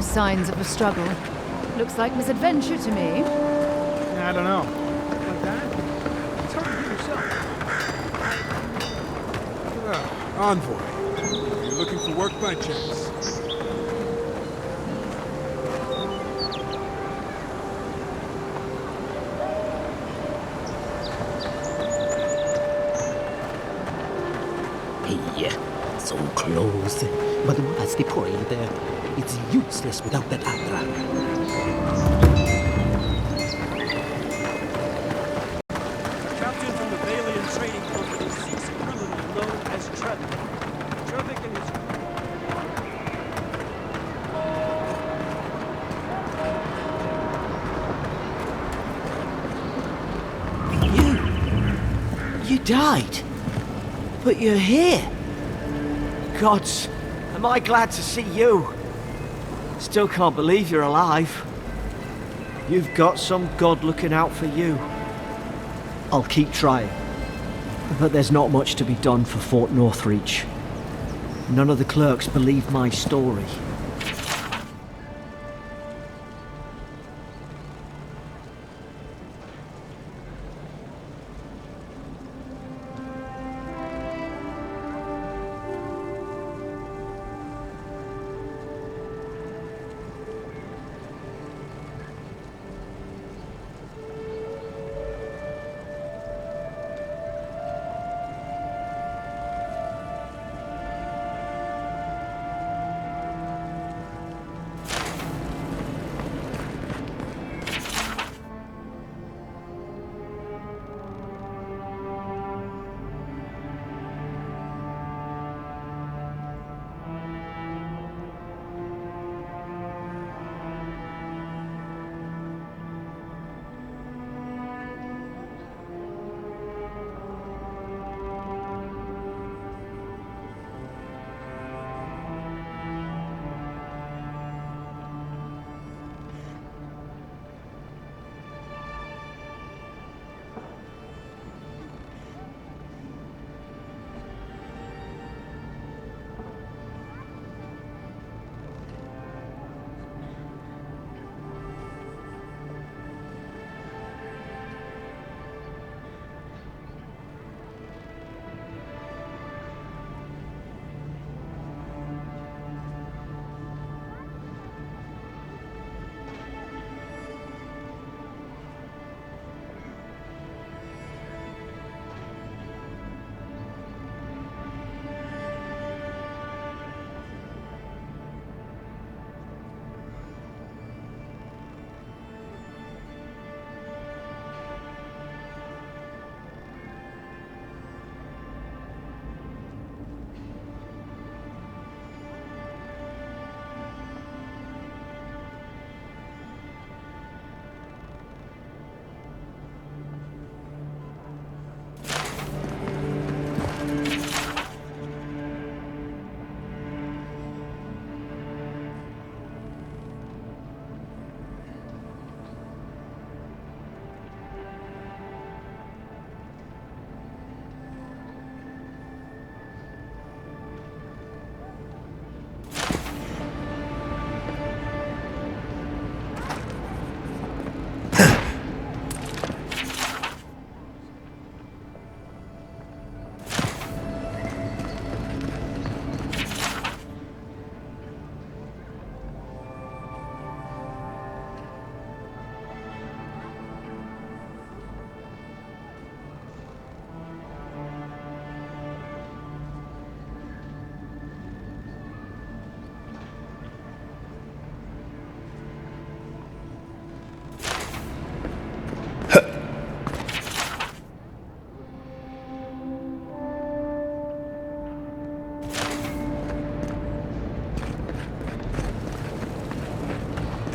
Signs of a struggle. Looks like misadventure to me. I don't know. Like that? It's hard to do yourself. Envoy. Are you looking for work by chance? Hey, so close. But what's the point? It's useless without that Adra. A captain from the Valian Trading Company seeks a criminal known as Trevik. Trevik and his... You died? But you're here? Gods, am I glad to see you? Still can't believe you're alive. You've got some god looking out for you. I'll keep trying. But there's not much to be done for Fort Northreach. None of the clerks believe my story.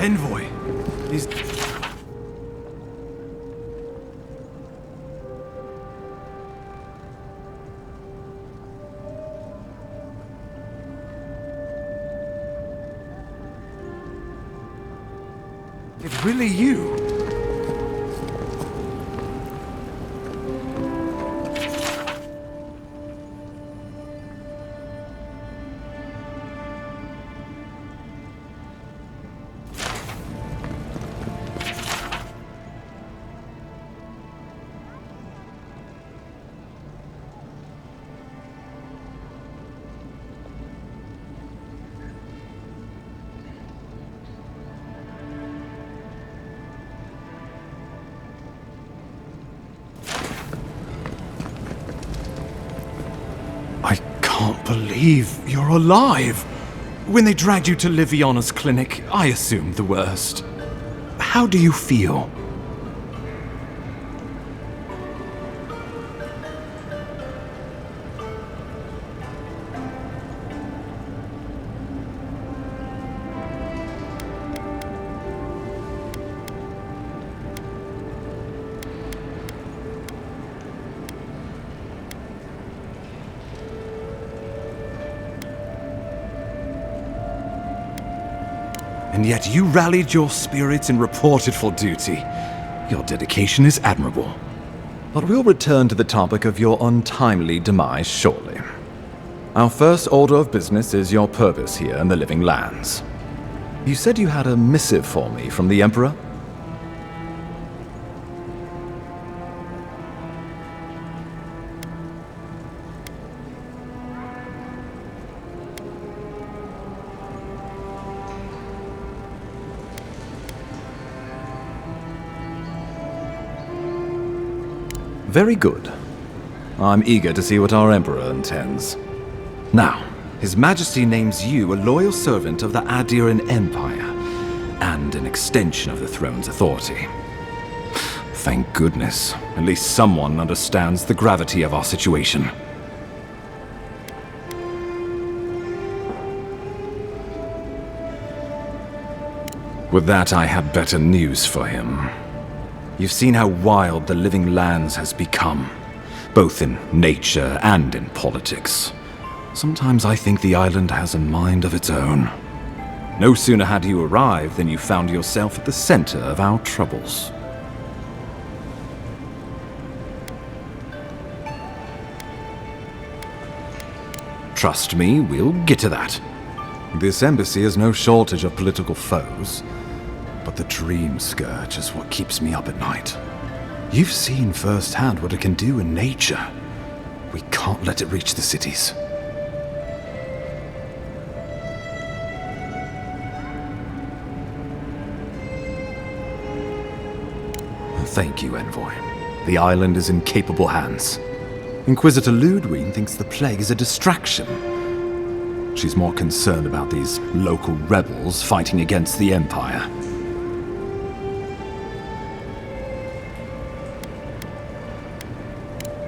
Envoy, is... It's really you. I can't believe you're alive. When they dragged you to Liviana's clinic, I assumed the worst. How do you feel? And yet you rallied your spirits and reported for duty. Your dedication is admirable. But we'll return to the topic of your untimely demise shortly. Our first order of business is your purpose here in the Living Lands. You said you had a missive for me from the Emperor? Very good. I'm eager to see what our Emperor intends. Now, His Majesty names you a loyal servant of the Adiran Empire, and an extension of the throne's authority. Thank goodness, at least someone understands the gravity of our situation. With that, I have better news for him. You've seen how wild the Living Lands has become, both in nature and in politics. Sometimes I think the island has a mind of its own. No sooner had you arrived than you found yourself at the center of our troubles. Trust me, we'll get to that. This embassy has no shortage of political foes. But the dream scourge is what keeps me up at night. You've seen firsthand what it can do in nature. We can't let it reach the cities. Thank you, Envoy. The island is in capable hands. Inquisitor Ludwig thinks the plague is a distraction. She's more concerned about these local rebels fighting against the Empire.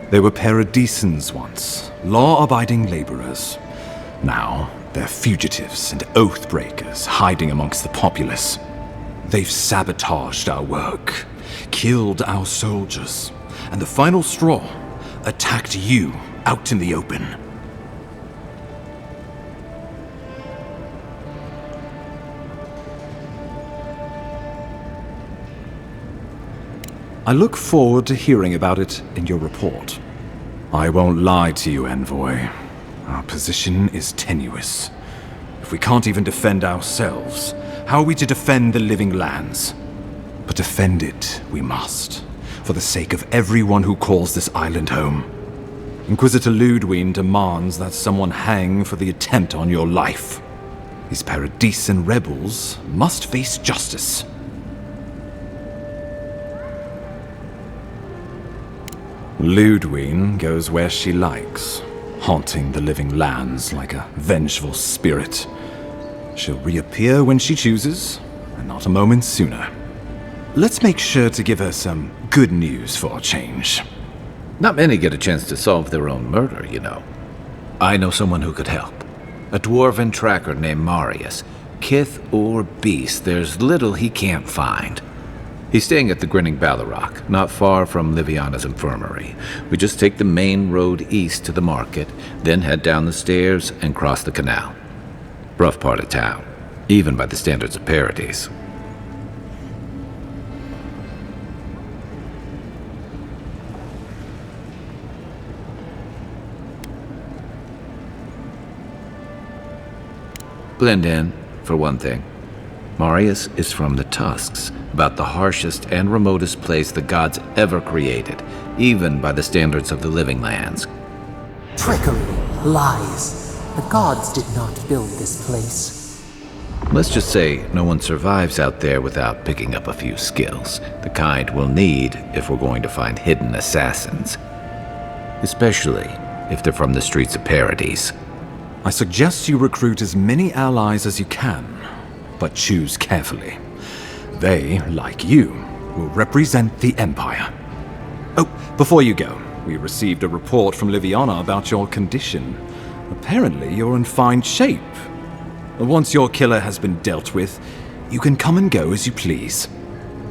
They were paradisans once, law-abiding laborers. Now, they're fugitives and oath-breakers hiding amongst the populace. They've sabotaged our work, killed our soldiers, and the final straw, attacked you out in the open. I look forward to hearing about it in your report. I won't lie to you, Envoy. Our position is tenuous. If we can't even defend ourselves, how are we to defend the Living Lands? But defend it we must, for the sake of everyone who calls this island home. Inquisitor Ludwig demands that someone hang for the attempt on your life. These Paradisan rebels must face justice. Ludwig goes where she likes, haunting the Living Lands like a vengeful spirit. She'll reappear when she chooses, and not a moment sooner. Let's make sure to give her some good news for a change. Not many get a chance to solve their own murder, you know. I know someone who could help. A dwarven tracker named Marius. Kith or beast, there's little he can't find. He's staying at the Grinning Ballarok, not far from Liviana's infirmary. We just take the main road east to the market, then head down the stairs and cross the canal. Rough part of town, even by the standards of Paradise. Blend in, for one thing. Marius is from the Tusks, about the harshest and remotest place the gods ever created, even by the standards of the living lands. Trickery, lies. The gods did not build this place. Let's just say no one survives out there without picking up a few skills, the kind we'll need if we're going to find hidden assassins. Especially if they're from the streets of Paradise. I suggest you recruit as many allies as you can, but choose carefully. They, like you, will represent the Empire. Oh, before you go, we received a report from Liviana about your condition. Apparently, you're in fine shape. Once your killer has been dealt with, you can come and go as you please.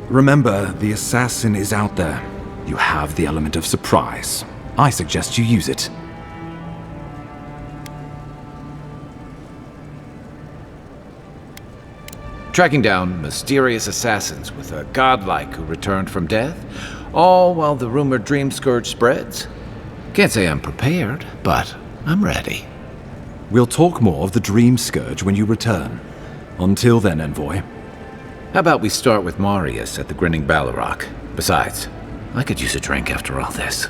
Remember, the assassin is out there. You have the element of surprise. I suggest you use it. Tracking down mysterious assassins with a godlike who returned from death, all while the rumored dream scourge spreads. Can't say I'm prepared, but I'm ready. We'll talk more of the dream scourge when you return. Until then, Envoy. How about we start with Marius at the Grinning Ballarok? Besides, I could use a drink after all this.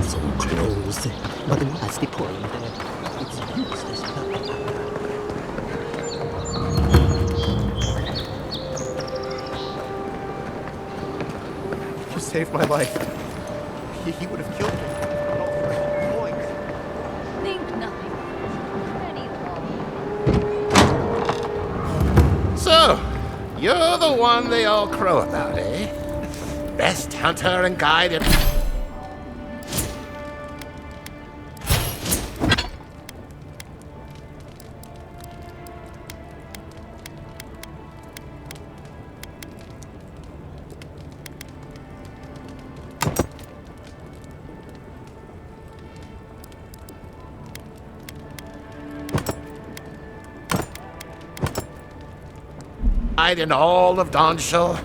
So close. But what's the point? It's useless. You saved my life. He would have killed me. Think nothing. Ready So, you're the one they all crow about, eh? Best hunter and guide in... in all of Dawnshore.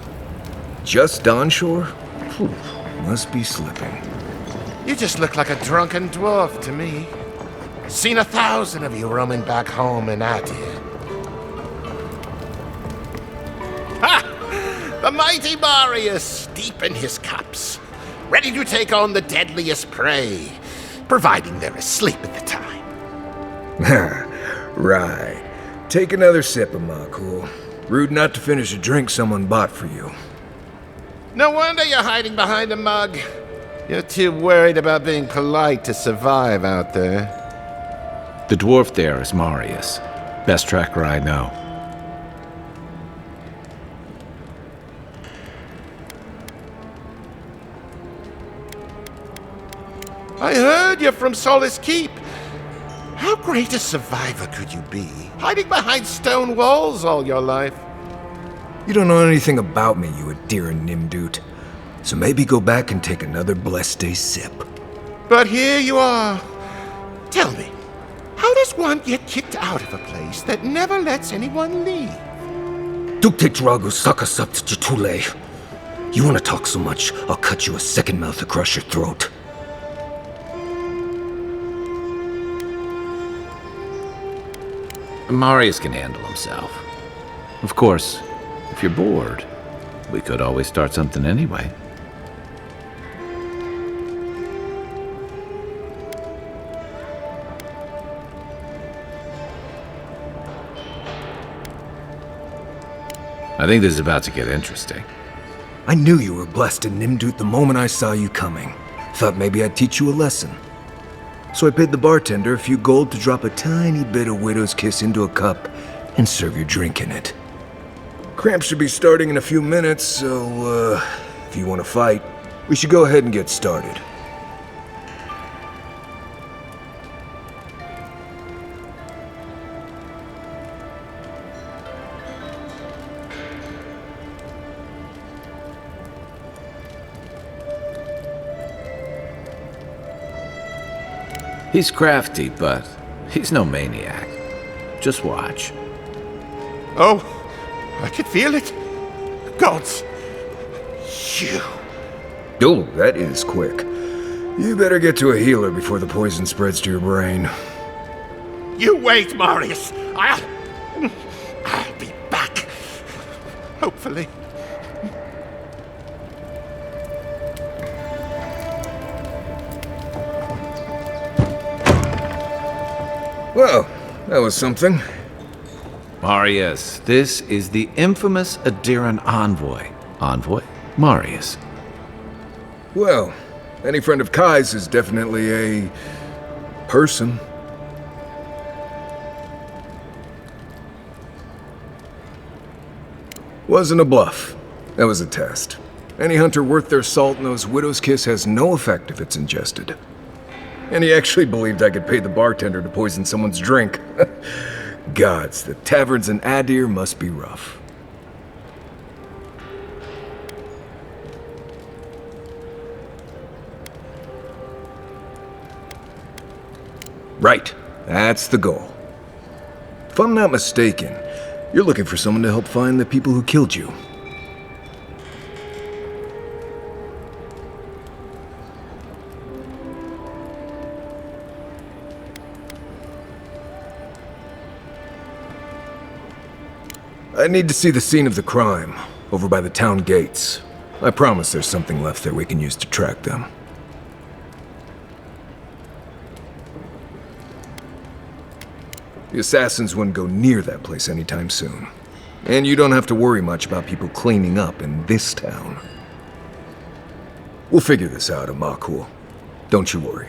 Just Dawnshore? Whew, must be slipping. You just look like a drunken dwarf to me. Seen 1,000 of you roaming back home in Adir. Ha! The mighty Marius, deep in his cups, ready to take on the deadliest prey, providing they're asleep at the time. Right. Take another sip of my cool. Rude not to finish a drink someone bought for you. No wonder you're hiding behind a mug. You're too worried about being polite to survive out there. The dwarf there is Marius. Best tracker I know. I heard you're from Solace Keep. How great a survivor could you be, hiding behind stone walls all your life? You don't know anything about me, you Adira Nimdut. So maybe go back and take another blessed day sip. But here you are. Tell me, how does one get kicked out of a place that never lets anyone leave? Dukte Drago Saka Subtitulado. You want to talk so much, I'll cut you a second mouth across your throat. Marius can handle himself. Of course, if you're bored, we could always start something anyway. I think this is about to get interesting. I knew you were blessed in Nimdut the moment I saw you coming. Thought maybe I'd teach you a lesson. So I paid the bartender a few gold to drop a tiny bit of Widow's Kiss into a cup and serve your drink in it. Cramps should be starting in a few minutes, so, if you want to fight, we should go ahead and get started. He's crafty, but he's no maniac. Just watch. Oh, I can feel it. Gods. You. Oh, that is quick. You better get to a healer before the poison spreads to your brain. You wait, Marius. I'll be back. Hopefully. Well, that was something. Marius, this is the infamous Adiran envoy. Envoy? Marius. Well, any friend of Kai's is definitely a person. Wasn't a bluff. That was a test. Any hunter worth their salt knows Widow's Kiss has no effect if it's ingested. And he actually believed I could pay the bartender to poison someone's drink. Gods, the taverns in Adir must be rough. Right, that's the goal. If I'm not mistaken, you're looking for someone to help find the people who killed you. I need to see the scene of the crime, over by the town gates. I promise there's something left there we can use to track them. The assassins wouldn't go near that place anytime soon. And you don't have to worry much about people cleaning up in this town. We'll figure this out, Amakul. Don't you worry.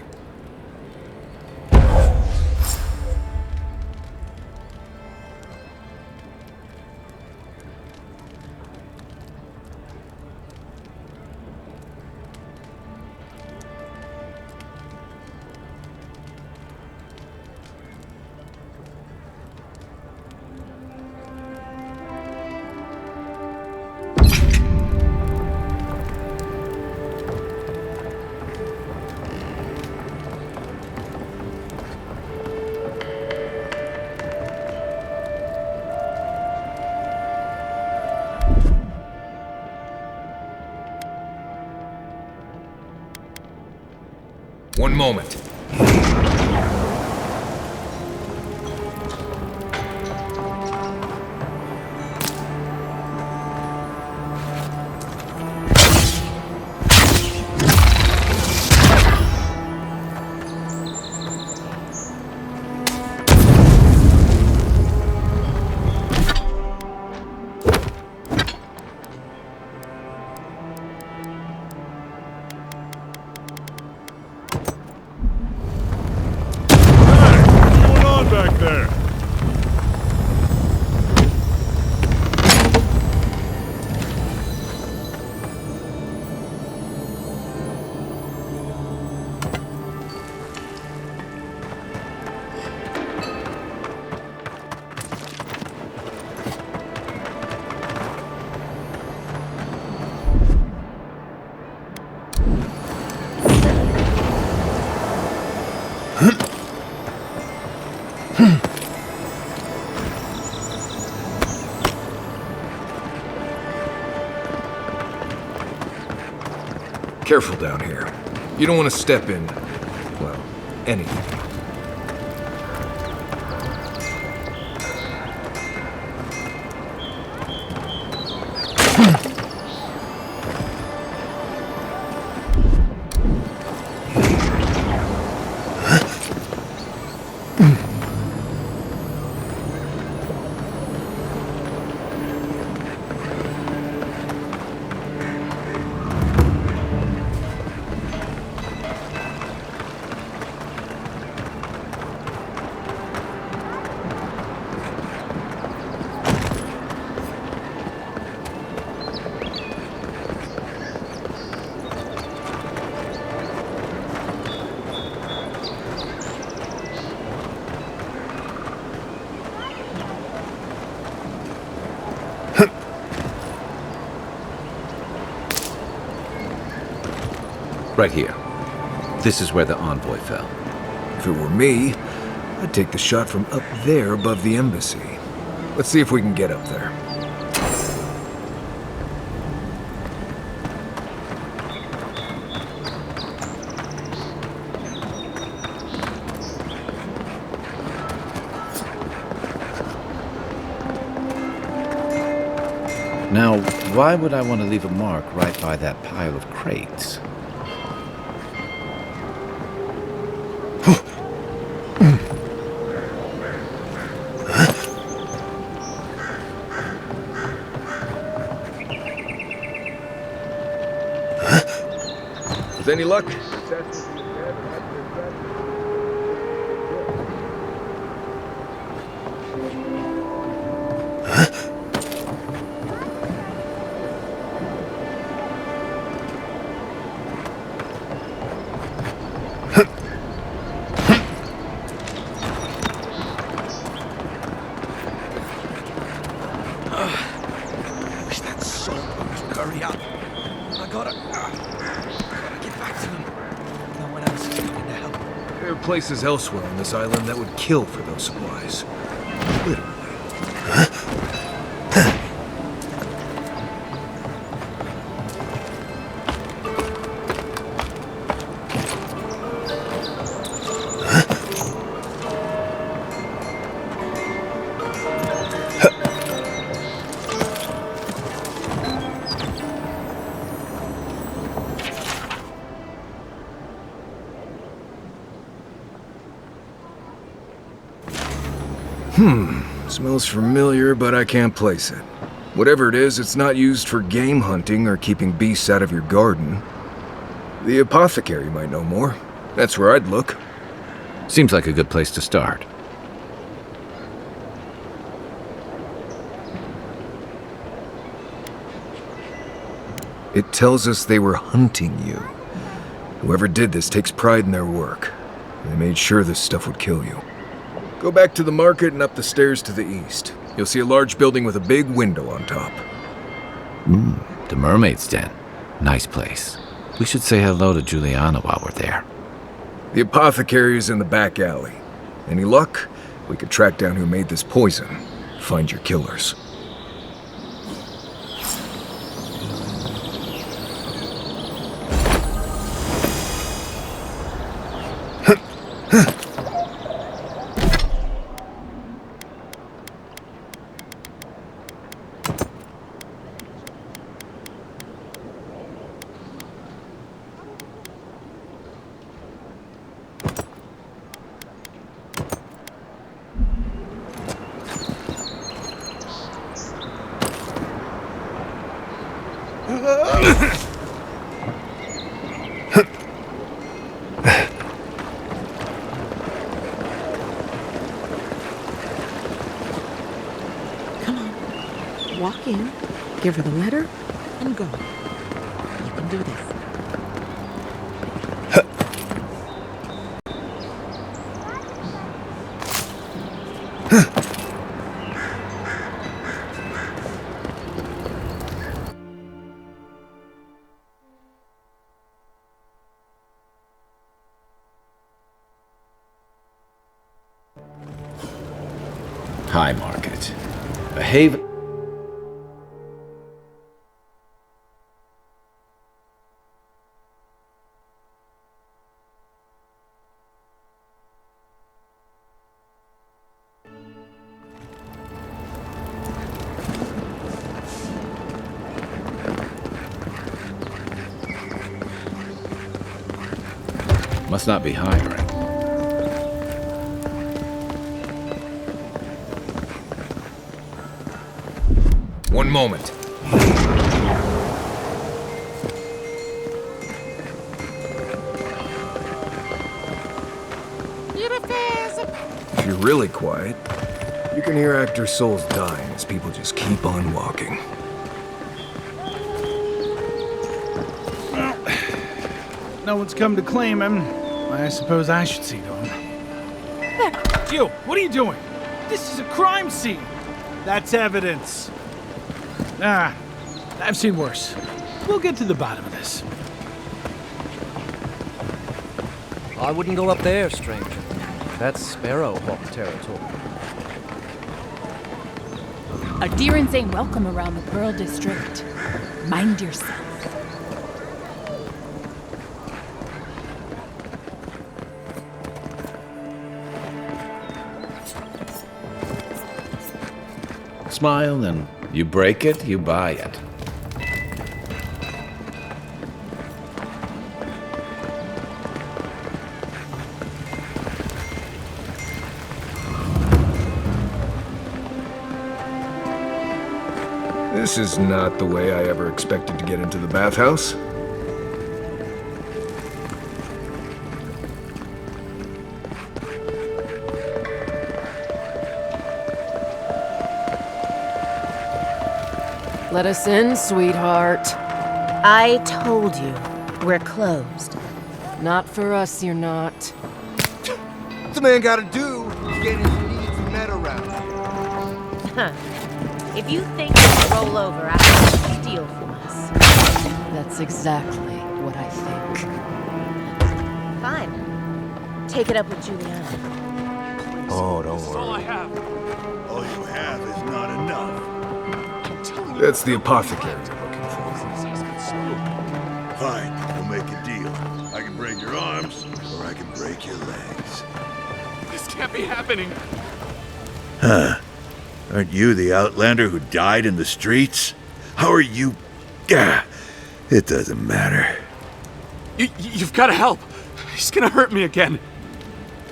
One moment. Careful down here. You don't want to step in, well, anything. Right here. This is where the envoy fell. If it were me, I'd take the shot from up there above the embassy. Let's see if we can get up there. Now, why would I want to leave a mark right by that pile of crates? With any luck? Wish that soul would hurry up. I gotta get back to him. No one else is coming to help. There are places elsewhere on this island that would kill for those supplies. Literally. Smells familiar, but I can't place it. Whatever it is, it's not used for game hunting or keeping beasts out of your garden. The apothecary might know more. That's where I'd look. Seems like a good place to start. It tells us they were hunting you. Whoever did this takes pride in their work. They made sure this stuff would kill you. Go back to the market and up the stairs to the east. You'll see a large building with a big window on top. The Mermaid's Den. Nice place. We should say hello to Juliana while we're there. The apothecary is in the back alley. Any luck? We could track down who made this poison. Find your killers. Come on. Walk in, give her the letter, and go. You can do this. High Market. A haven. Must not be hiring. One moment. If you're really quiet, you can hear actors' souls dying as people just keep on walking. Well, no one's come to claim him. I suppose I should see to him. You, what are you doing? This is a crime scene. That's evidence. Ah, I've seen worse. We'll get to the bottom of this. I wouldn't go up there, stranger. That's Sparrowhawk territory. Adherents ain't welcome around the Pearl District. Mind yourself. Smile, and you break it, you buy it. This is not the way I ever expected to get into the bathhouse. Let us in, sweetheart. I told you, we're closed. Not for us, you're not. What's a man gotta do to get his needs met around? Huh. If you think you can roll over after you steal from us. That's exactly what I think. Fine. Take it up with Juliana. Oh, don't That's all I worry. have. All you have is not enough. That's the apothecary you're looking for. Fine, we'll make a deal. I can break your arms, or I can break your legs. This can't be happening. Huh. Aren't you the outlander who died in the streets? How are you? Gah, it doesn't matter. You've got to help. He's gonna hurt me again.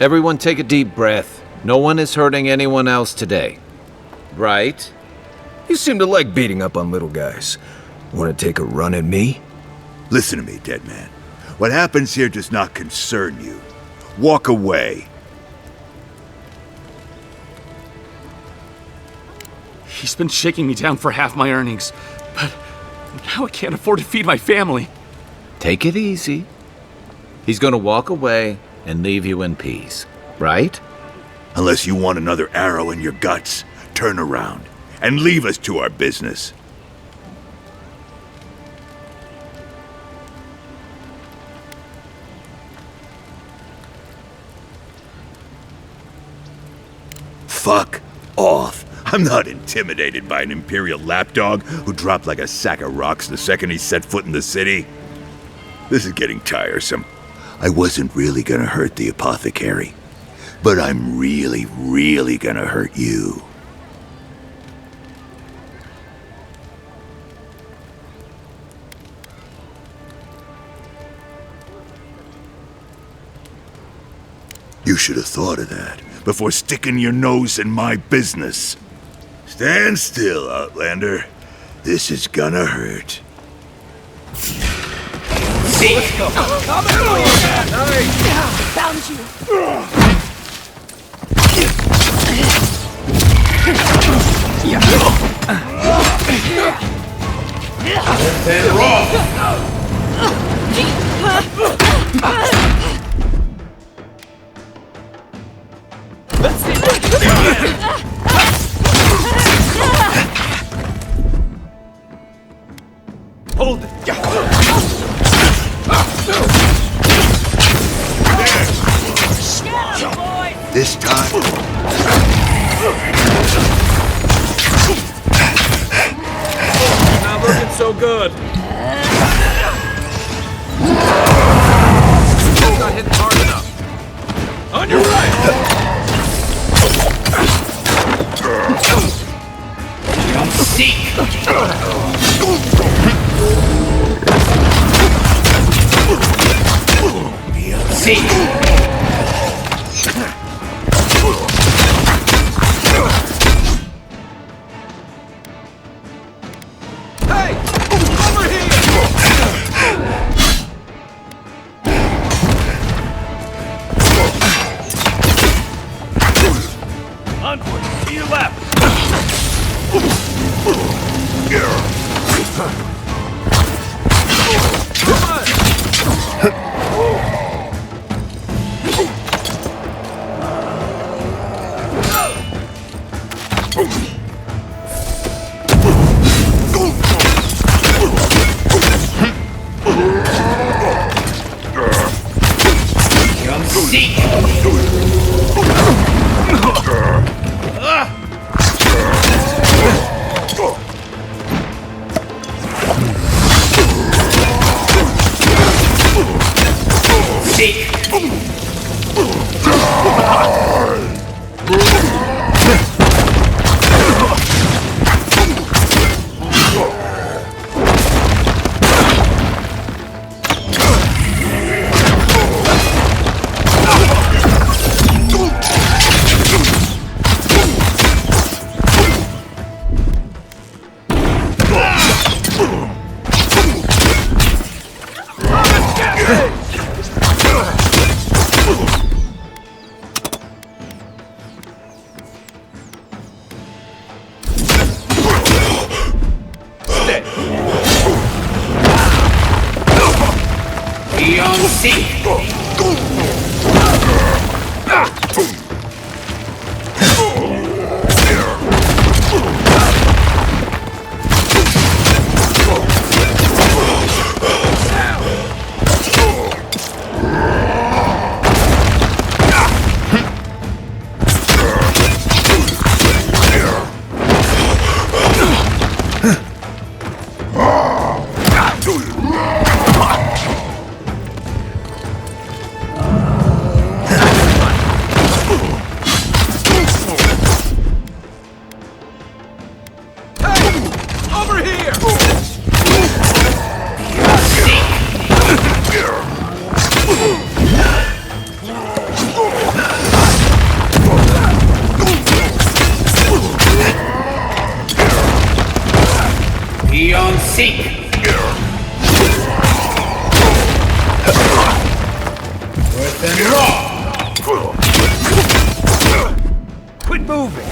Everyone take a deep breath. No one is hurting anyone else today. Right? You seem to like beating up on little guys. Want to take a run at me? Listen to me, dead man. What happens here does not concern you. Walk away. He's been shaking me down for half my earnings, but now I can't afford to feed my family. Take it easy. He's gonna walk away and leave you in peace, right? Unless you want another arrow in your guts, turn around and leave us to our business. Fuck off. I'm not intimidated by an Imperial lapdog who dropped like a sack of rocks the second he set foot in the city. This is getting tiresome. I wasn't really gonna hurt the apothecary, but I'm really, really gonna hurt you. You should have thought of that before sticking your nose in my business. Stand still, Outlander. This is gonna hurt. Let's go. Found you. Hold it. This time... so good. Not hitting hard enough. On your right! Hey! Over here! Onward, to your left. Quit moving.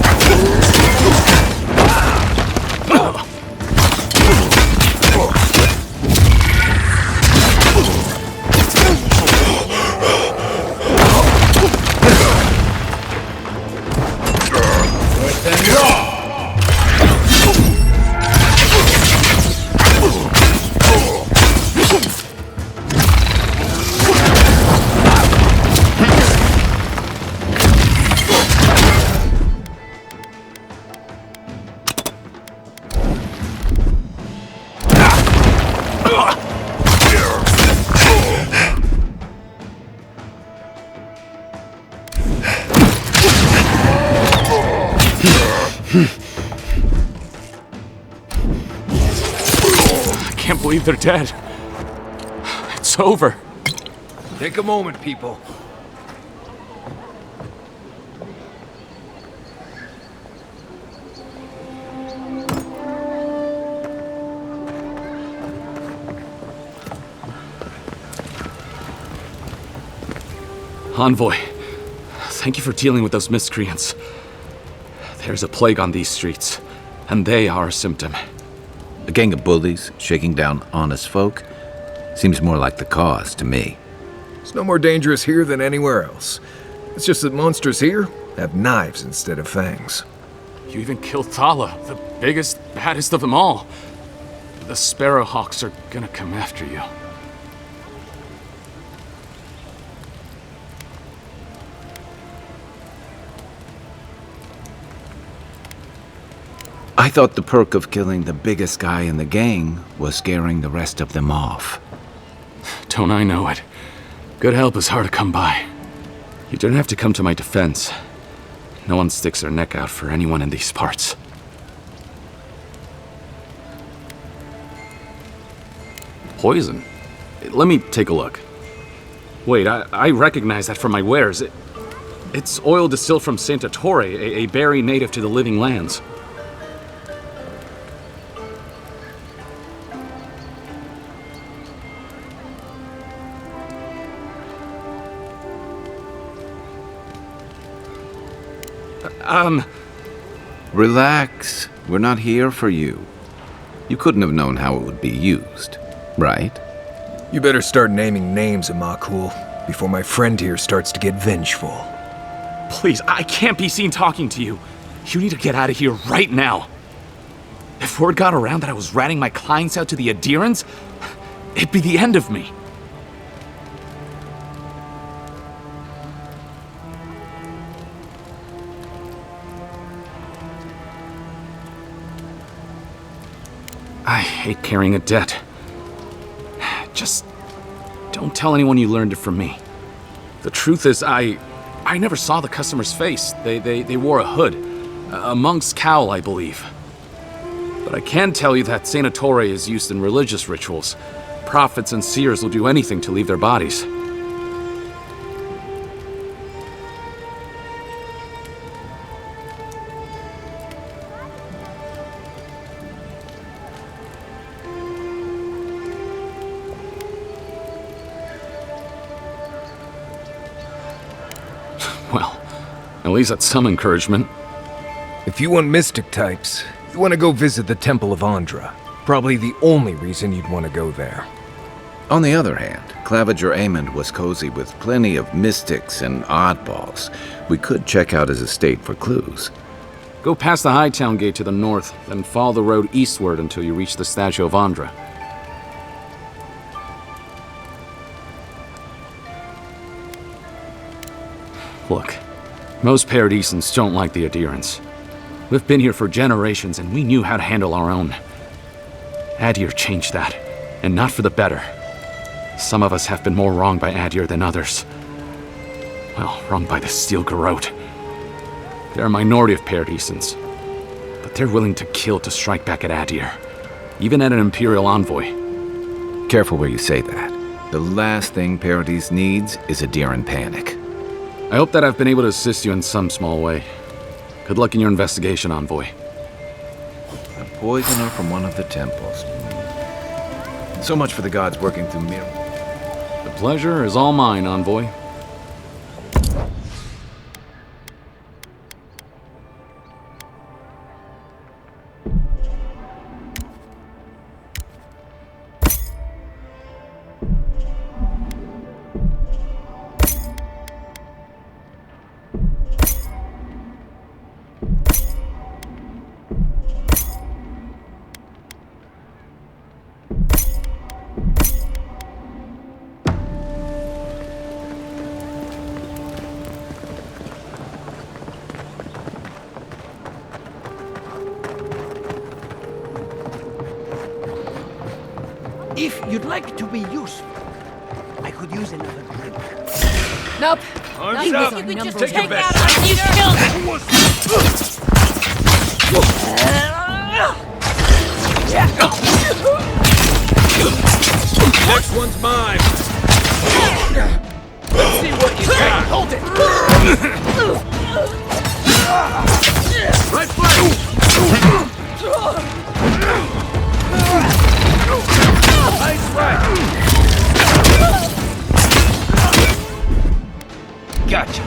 I can't believe they're dead. It's over. Take a moment, people. Envoy, thank you for dealing with those miscreants. There's a plague on these streets, and they are a symptom. A gang of bullies shaking down honest folk seems more like the cause to me. It's no more dangerous here than anywhere else. It's just that monsters here have knives instead of fangs. You even killed Thala, the biggest, baddest of them all. The Sparrowhawks are gonna come after you. I thought the perk of killing the biggest guy in the gang was scaring the rest of them off. Don't I know it? Good help is hard to come by. You don't have to come to my defense. No one sticks their neck out for anyone in these parts. Poison? Let me take a look. Wait, I recognize that from my wares. It's oil distilled from Santa Torre, a berry native to the Living Lands. Relax. We're not here for you. You couldn't have known how it would be used, right? You better start naming names, Amakul, before my friend here starts to get vengeful. Please, I can't be seen talking to you. You need to get out of here right now. If word got around that I was ratting my clients out to the adherents, it'd be the end of me. I hate carrying a debt. Just don't tell anyone you learned it from me. The truth is, I never saw the customer's face. They wore a hood. A monk's cowl, I believe. But I can tell you that Santa Torre is used in religious rituals. Prophets and seers will do anything to leave their bodies. Well, at least that's some encouragement. If you want mystic types, you want to go visit the Temple of Andra. Probably the only reason you'd want to go there. On the other hand, Claviger Amond was cozy with plenty of mystics and oddballs. We could check out his estate for clues. Go past the Hightown Gate to the north, then follow the road eastward until you reach the statue of Andra. Look, most Paradisans don't like the adherents. We've been here for generations and we knew how to handle our own. Adir changed that, and not for the better. Some of us have been more wronged by Adir than others. Well, wronged by the Steel Garrote. They're a minority of Paradisans, but they're willing to kill to strike back at Adir, even at an Imperial envoy. Careful where you say that. The last thing Paradis needs is Adiran panic. I hope that I've been able to assist you in some small way. Good luck in your investigation, Envoy. A poisoner from one of the temples. So much for the gods working through mirrors. The pleasure is all mine, Envoy. If you'd like to be useful, I could use another drink. Nope. Arms Not up. this You could just number take one. out our You killed Next one's mine. Let's see what you got. Hold it. Right flank. Nice right. Gotcha.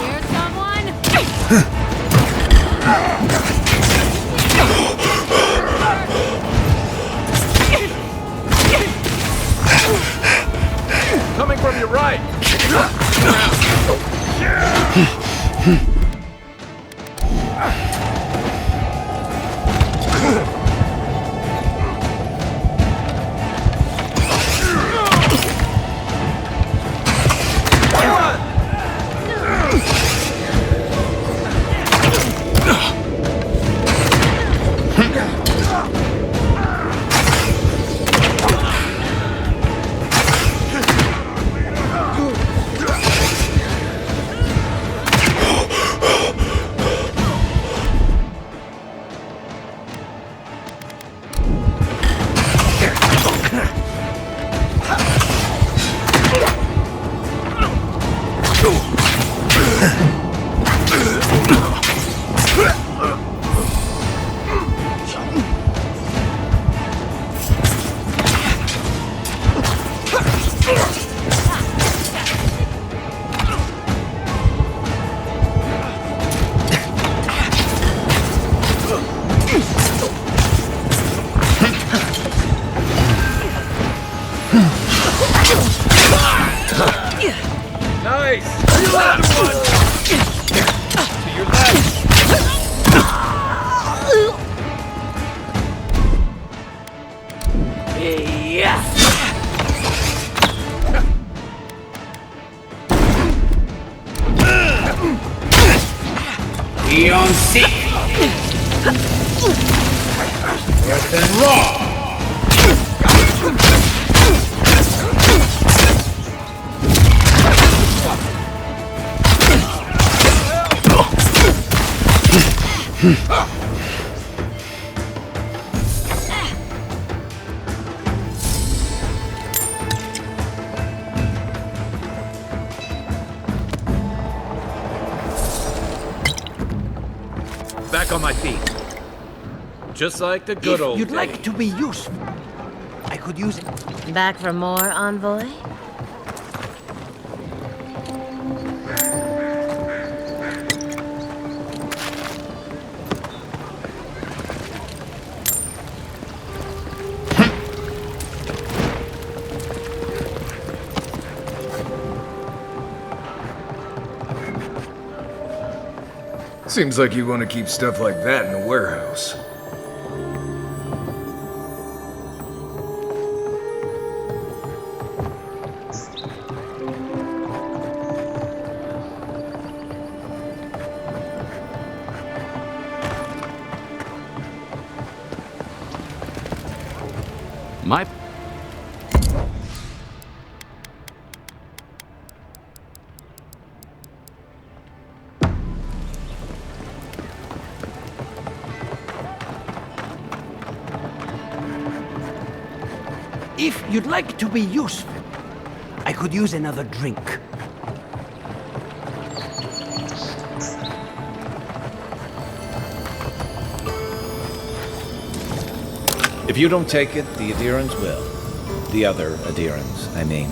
Here's someone. Coming from your right. Neon Seek! Worse than raw! Back on my feet. Just like the good old If you'd days. like to be useful, I could use it. Back for more, envoy? Seems like you want to keep stuff like that in the warehouse. My... If you'd like to be useful, I could use another drink. If you don't take it, the adherents will. The other adherents, I mean.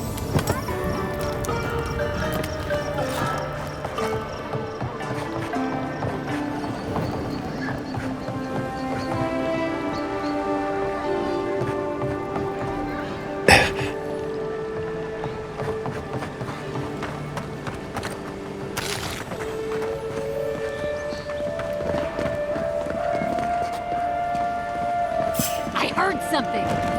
I heard something!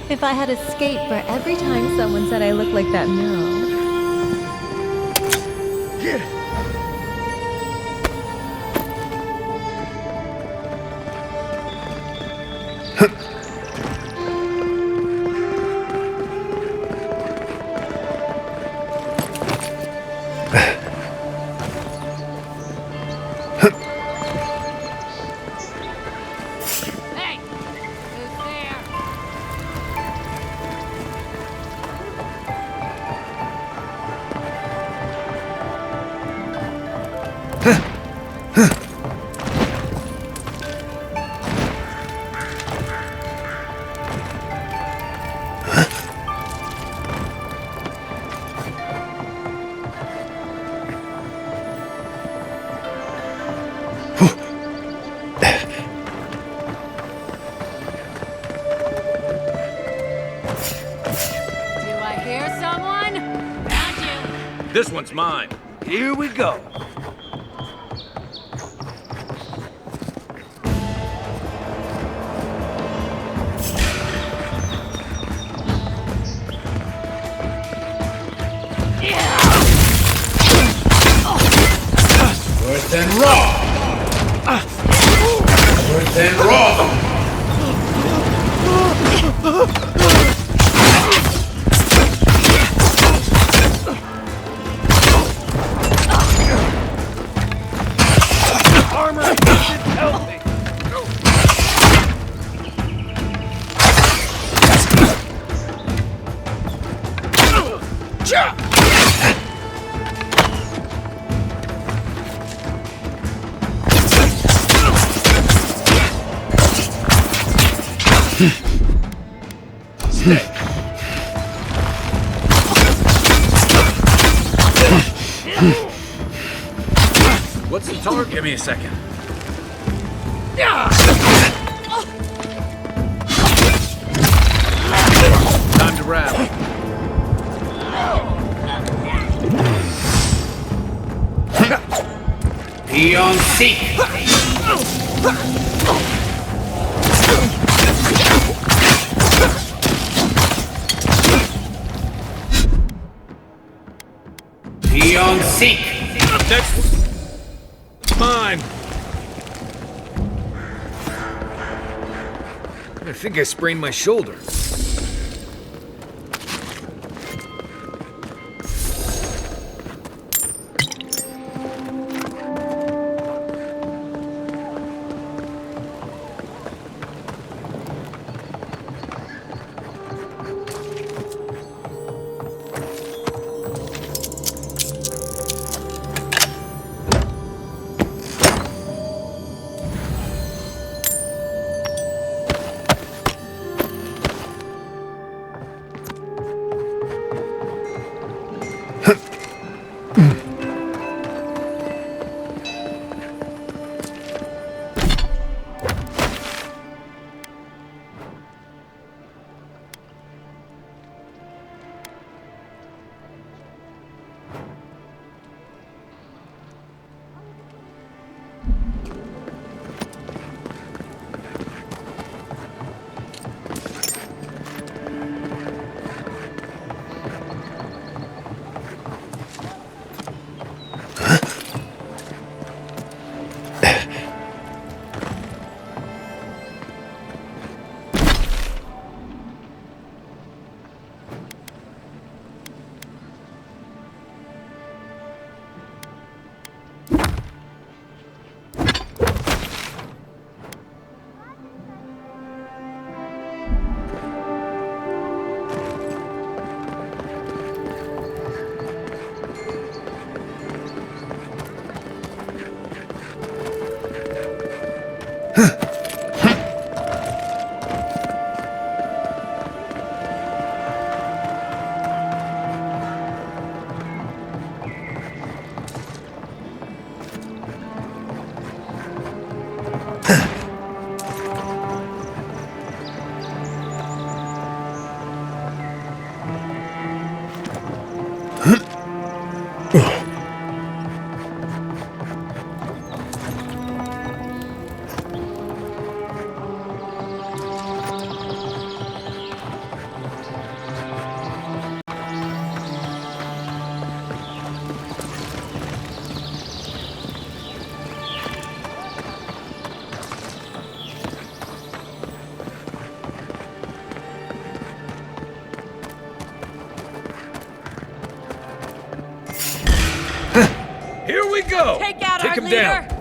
If I had a skate for every time someone said I look like that no. This one's mine. Here we go. Worse than raw! Worse than raw! Armor isn't healthy. What's the target? Give me a second. Time to rally. Beyond seek. Beyond seek. Next. Mine. I think I sprained my shoulder. Here we go! Take out Take our him leader! down!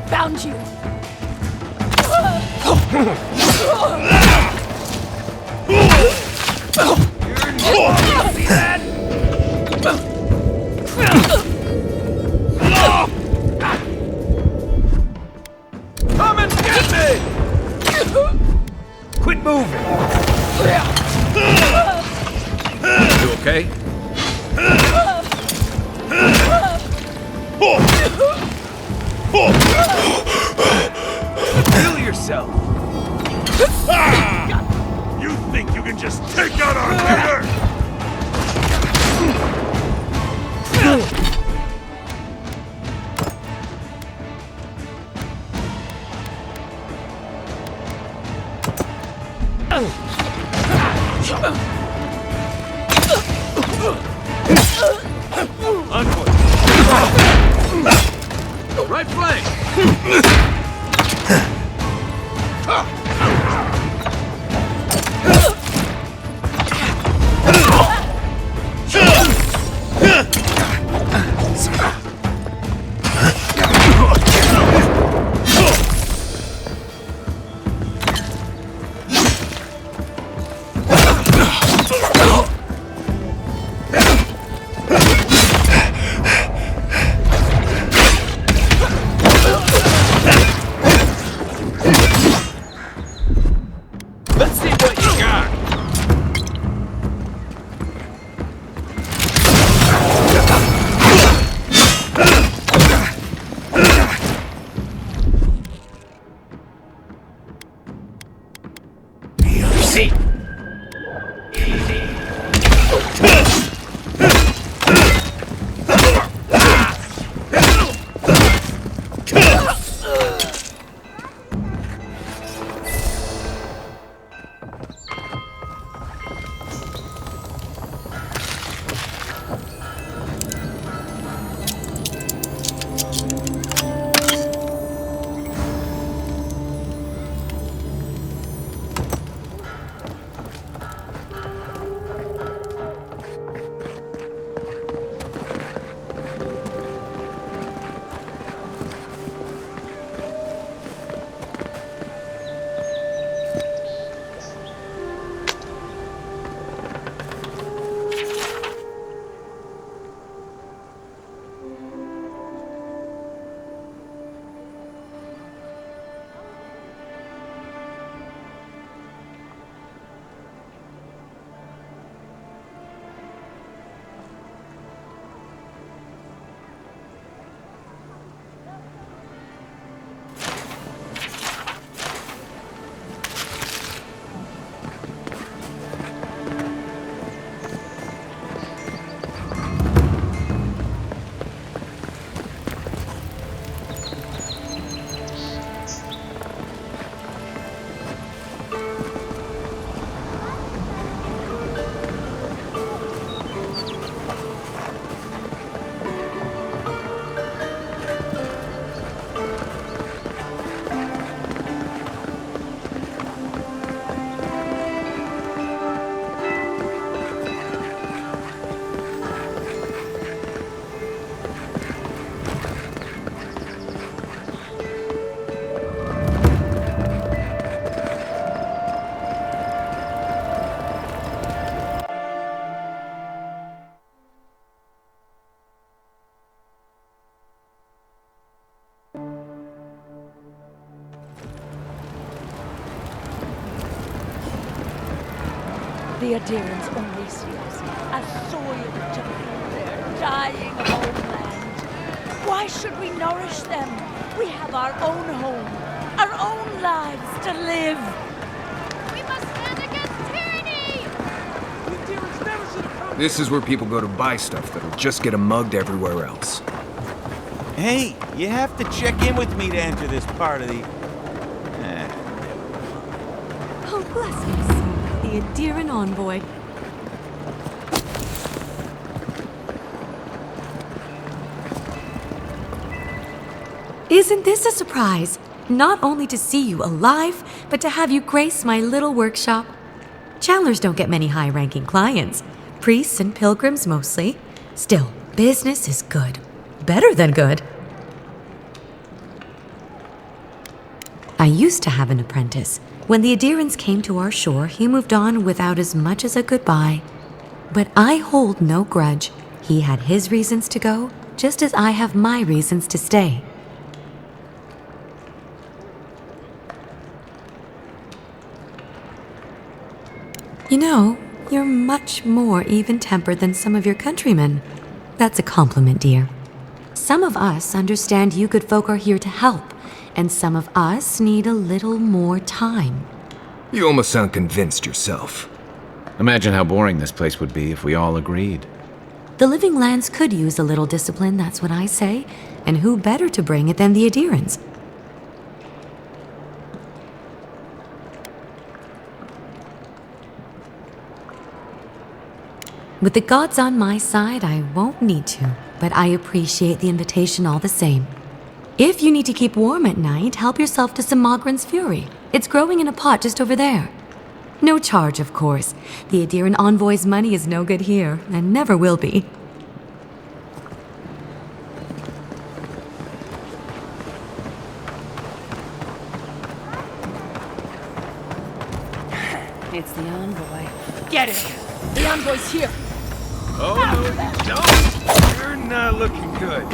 Found you! Come and get me! Quit moving! You okay? Kill yourself! You think you can just take out our leader? Let's see what you got. See. The Adherents only see us as soil to feed their dying homeland. Why should we nourish them? We have our own home, our own lives to live. We must stand against tyranny! The Adherents never should have come. This is where people go to buy stuff that'll just get 'em mugged everywhere else. Hey, you have to check in with me to enter this part of the... Oh, bless my soul. The Adherent envoy. Isn't this a surprise? Not only to see you alive, but to have you grace my little workshop. Chandlers don't get many high-ranking clients. Priests and pilgrims mostly. Still, business is good. Better than good. I used to have an apprentice. When the Adherents came to our shore, he moved on without as much as a goodbye. But I hold no grudge. He had his reasons to go, just as I have my reasons to stay. You know, you're much more even-tempered than some of your countrymen. That's a compliment, dear. Some of us understand you good folk are here to help, and some of us need a little more time. You almost sound convinced yourself. Imagine how boring this place would be if we all agreed. The living lands could use a little discipline, that's what I say. And who better to bring it than the Adherents? With the gods on my side, I won't need to, but I appreciate the invitation all the same. If you need to keep warm at night, help yourself to some Mogren's Fury. It's growing in a pot just over there. No charge, of course. The Adiran Envoy's money is no good here, and never will be. It's the envoy. Get it! The envoy's here! Oh, no, you don't! You're not looking good.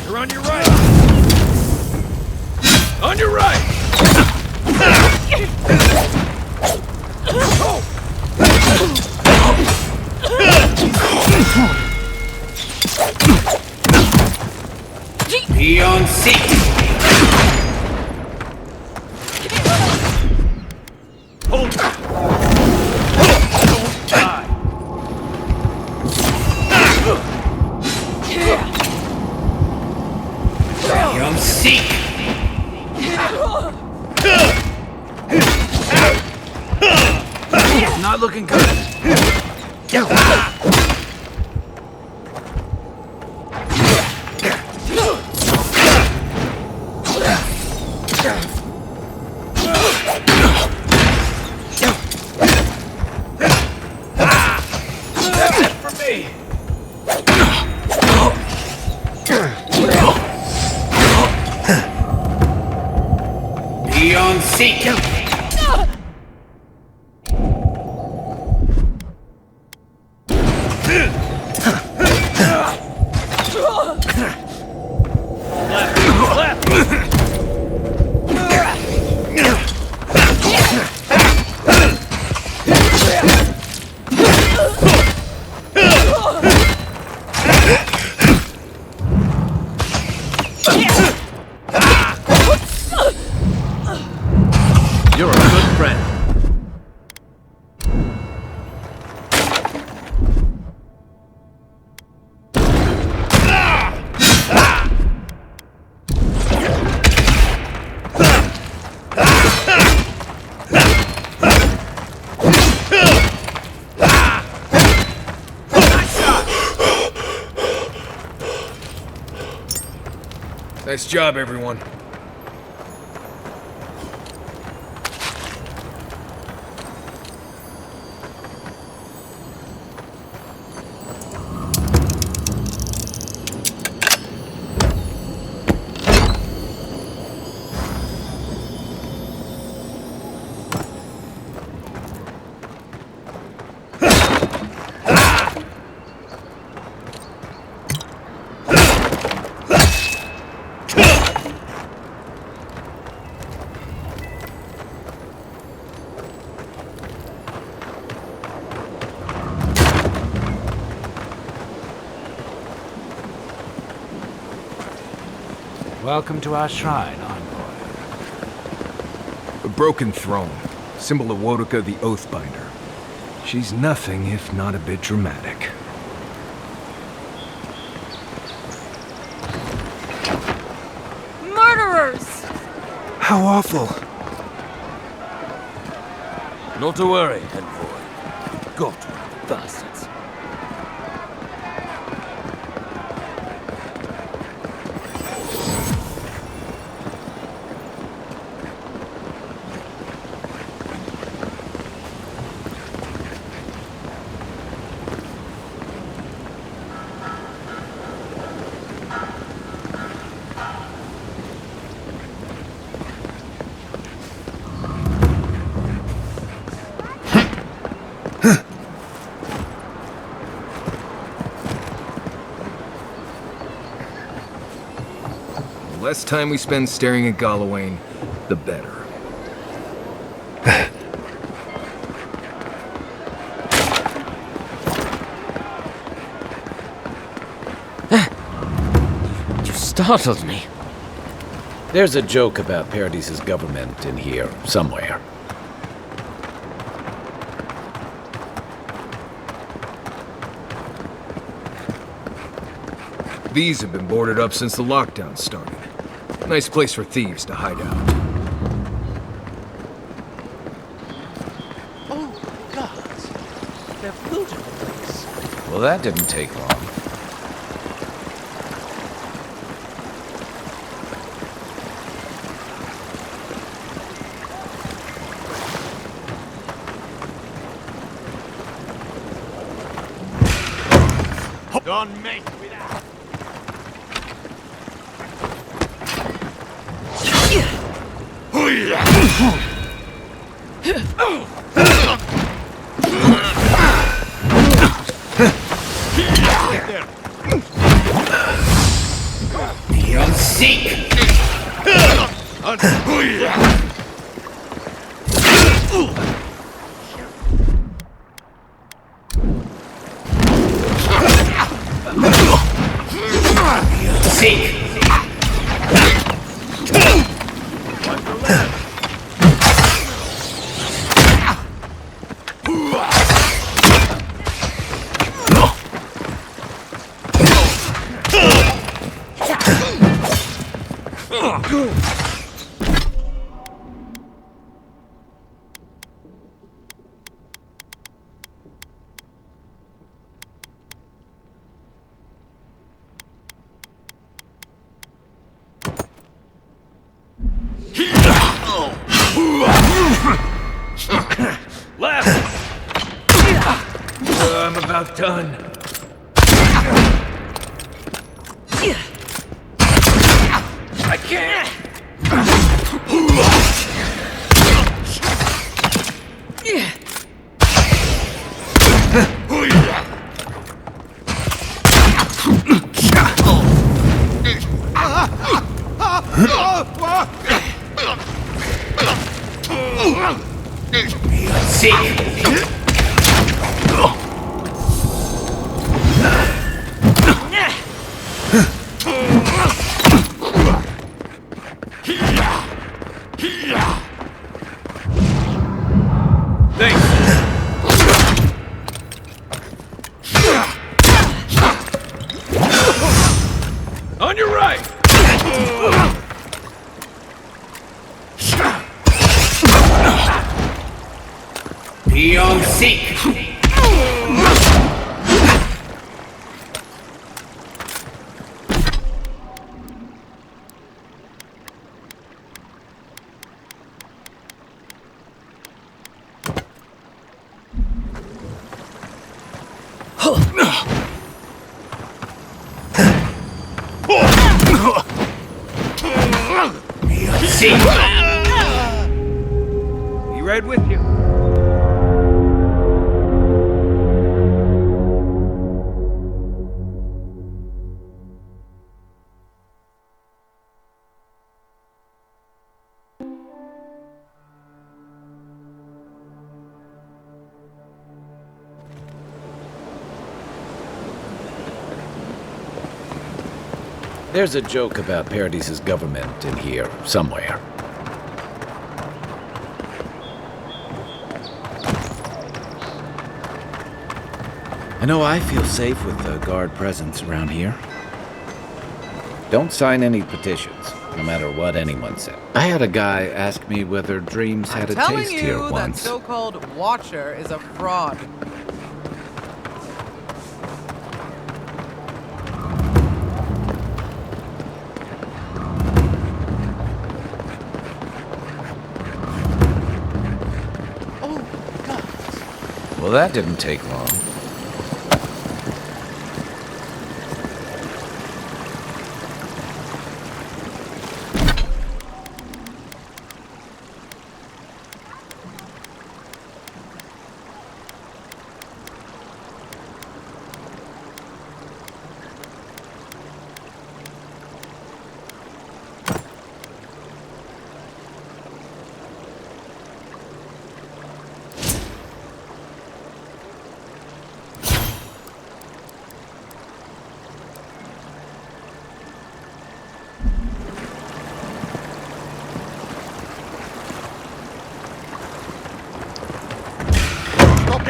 You're on your right! On your right! Be on seat. Hold it. Don't die. Be on seat. Not looking good. Be on seat. You're a good friend. Nice job, everyone. Welcome to our shrine, envoy. A broken throne, symbol of Wodoka the Oathbinder. She's nothing if not a bit dramatic. Murderers! How awful. Not to worry, envoy. Got you, bastards. The less time we spend staring at Gallowayne, the better. You startled me. There's a joke about Paradise's government in here somewhere. These have been boarded up since the lockdown started. Nice place for thieves to hide out. Well, that didn't take long. Don't make me that. You'll seek. Seek. I'm about done. I can't. On your right. Beyond seek. Be right with you. There's a joke about Paradise's government in here, somewhere. I know I feel safe with the guard presence around here. Don't sign any petitions, no matter what anyone said. I had a guy ask me whether dreams had a taste here That once. so-called Watcher is a fraud. Well, that didn't take long.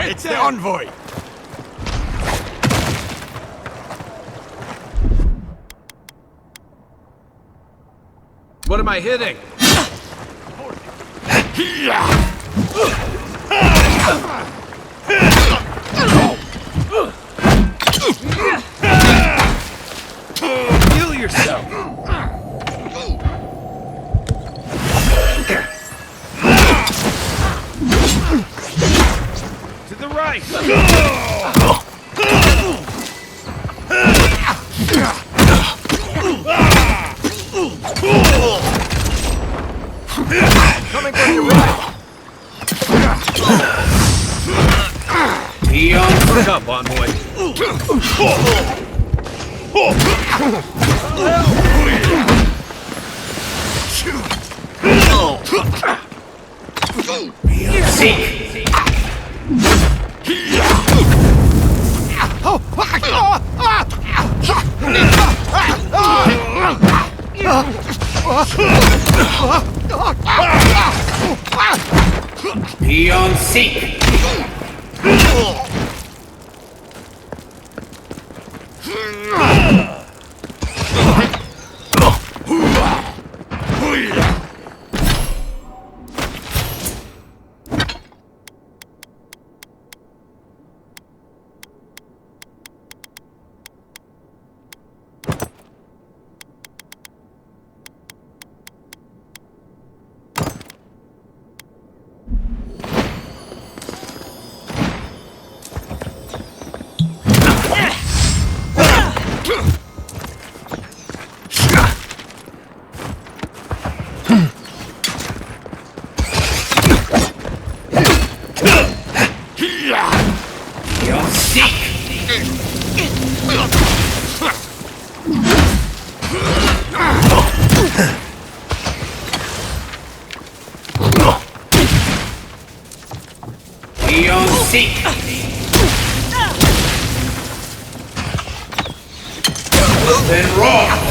It's the envoy! What am I hitting? yourself! To the right! Coming from your right! Be on the up, envoy. Seek! Be on seek! Then roar!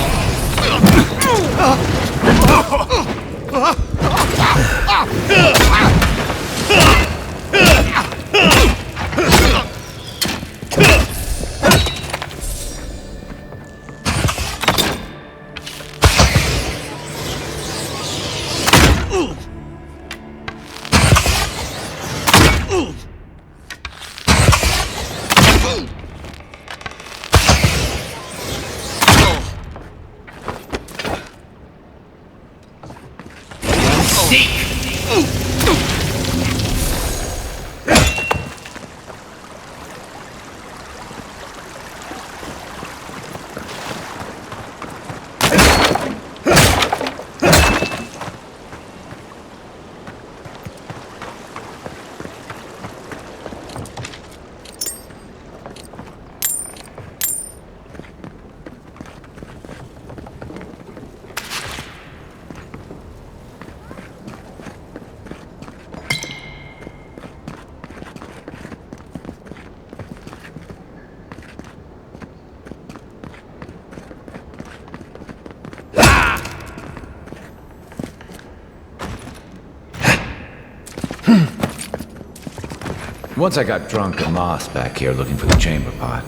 Once I got drunk and lost back here looking for the chamber pot.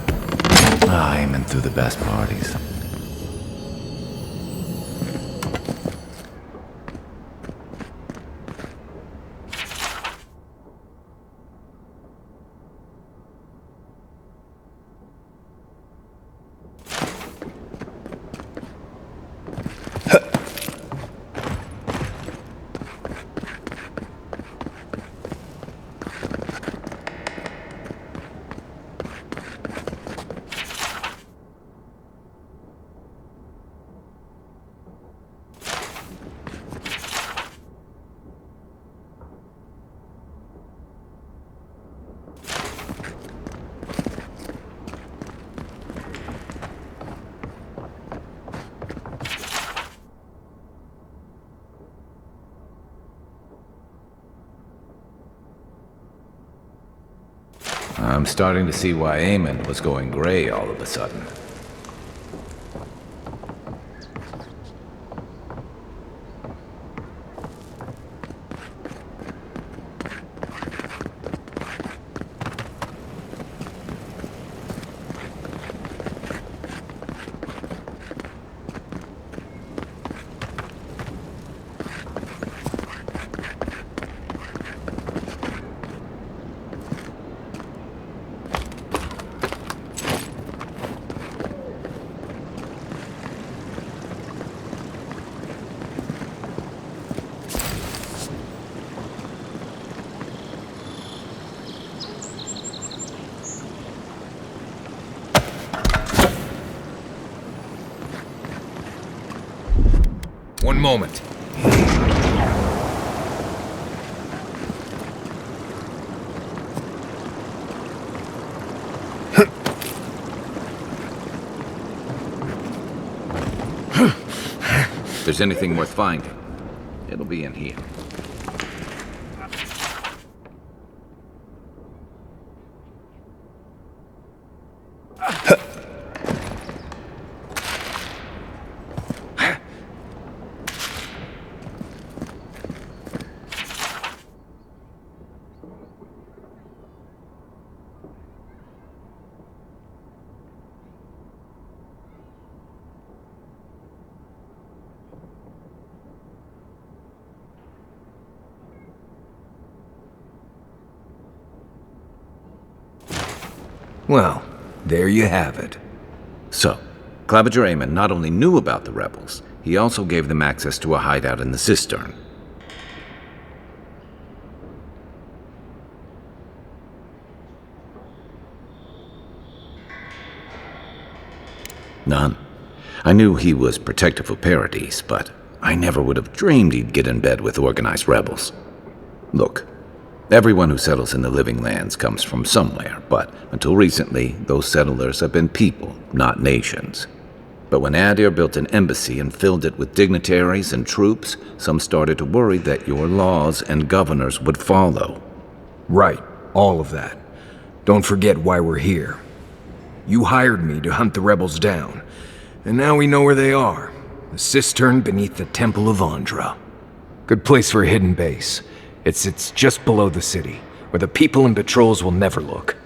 Aiming through the best parties. I'm starting to see why Eamon was going gray all of a sudden. One moment. If there's anything worth finding, it'll be in here. Well, there you have it. So, Claviger Amon not only knew about the rebels, he also gave them access to a hideout in the cistern. None. I knew he was protective of Paradise, but I never would have dreamed he'd get in bed with organized rebels. Look, everyone who settles in the Living Lands comes from somewhere, but until recently, those settlers have been people, not nations. But when Adir built an embassy and filled it with dignitaries and troops, some started to worry that your laws and governors would follow. Right, all of that. Don't forget why we're here. You hired me to hunt the rebels down, and now we know where they are. The cistern beneath the Temple of Andra. Good place for a hidden base. It sits just below the city, where the people and patrols will never look.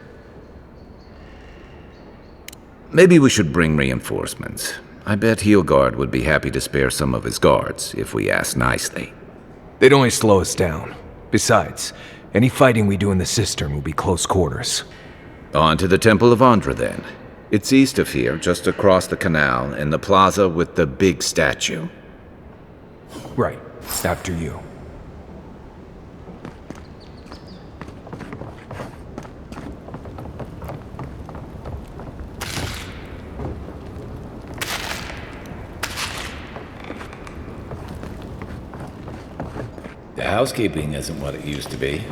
Maybe we should bring reinforcements. I bet Heelguard would be happy to spare some of his guards, if we ask nicely. They'd only slow us down. Besides, any fighting we do in the cistern will be close quarters. On to the Temple of Andra, then. It's east of here, just across the canal, in the plaza with the big statue. Right. After you. The housekeeping isn't what it used to be.